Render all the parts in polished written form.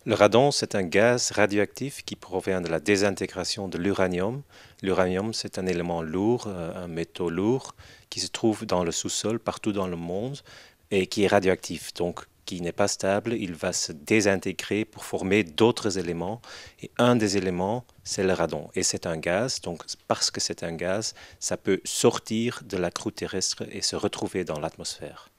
Le radon, c'est un gaz radioactif qui provient de la désintégration de l'uranium. L'uranium, c'est un élément lourd, un métaux lourd qui se trouve dans le sous-sol partout dans le monde et qui est radioactif, donc qui n'est pas stable. Il va se désintégrer pour former d'autres éléments. Et un des éléments, c'est le radon. Et c'est un gaz, donc parce que c'est un gaz, ça peut sortir de la croûte terrestre et se retrouver dans l'atmosphère.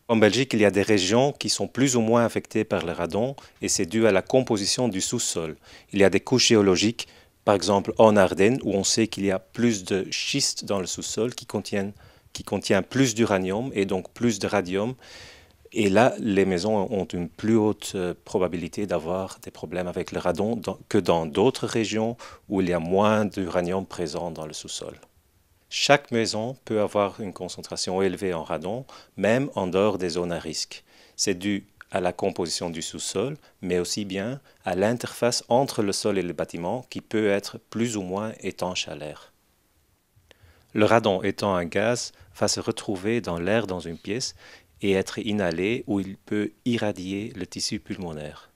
En Belgique, il y a des régions qui sont plus ou moins affectées par le radon et c'est dû à la composition du sous-sol. Il y a des couches géologiques, par exemple en Ardennes, où on sait qu'il y a plus de schiste dans le sous-sol qui contient plus d'uranium et donc plus de radium. Et là, les maisons ont une plus haute probabilité d'avoir des problèmes avec le radon que dans d'autres régions où il y a moins d'uranium présent dans le sous-sol. Chaque maison peut avoir une concentration élevée en radon, même en dehors des zones à risque. C'est dû à la composition du sous-sol, mais aussi bien à l'interface entre le sol et le bâtiment qui peut être plus ou moins étanche à l'air. Le radon étant un gaz va se retrouver dans l'air dans une pièce et être inhalé où il peut irradier le tissu pulmonaire.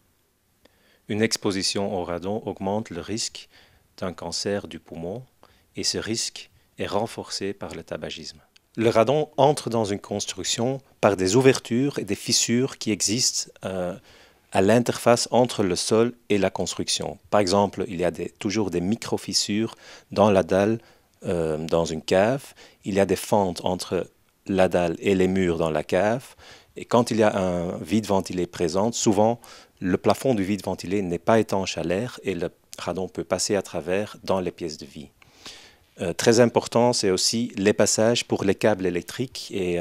Une exposition au radon augmente le risque d'un cancer du poumon et ce risque est renforcé par le tabagisme. Le radon entre dans une construction par des ouvertures et des fissures qui existent à l'interface entre le sol et la construction. Par exemple, il y a toujours des micro-fissures dans la dalle dans une cave. Il y a des fentes entre la dalle et les murs dans la cave. Et quand il y a un vide ventilé présent, souvent le plafond du vide ventilé n'est pas étanche à l'air et le radon peut passer à travers dans les pièces de vie. Très important, c'est aussi les passages pour les câbles électriques et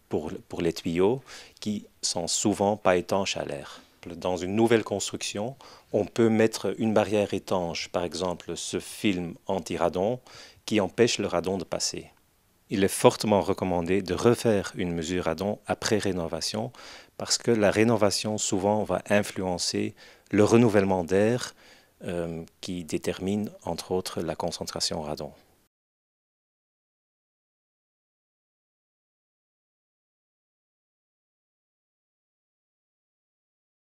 pour les tuyaux qui sont souvent pas étanches à l'air. Dans une nouvelle construction, on peut mettre une barrière étanche, par exemple ce film anti-radon, qui empêche le radon de passer. Il est fortement recommandé de refaire une mesure radon après rénovation parce que la rénovation souvent va influencer le renouvellement d'air qui détermine entre autres la concentration radon.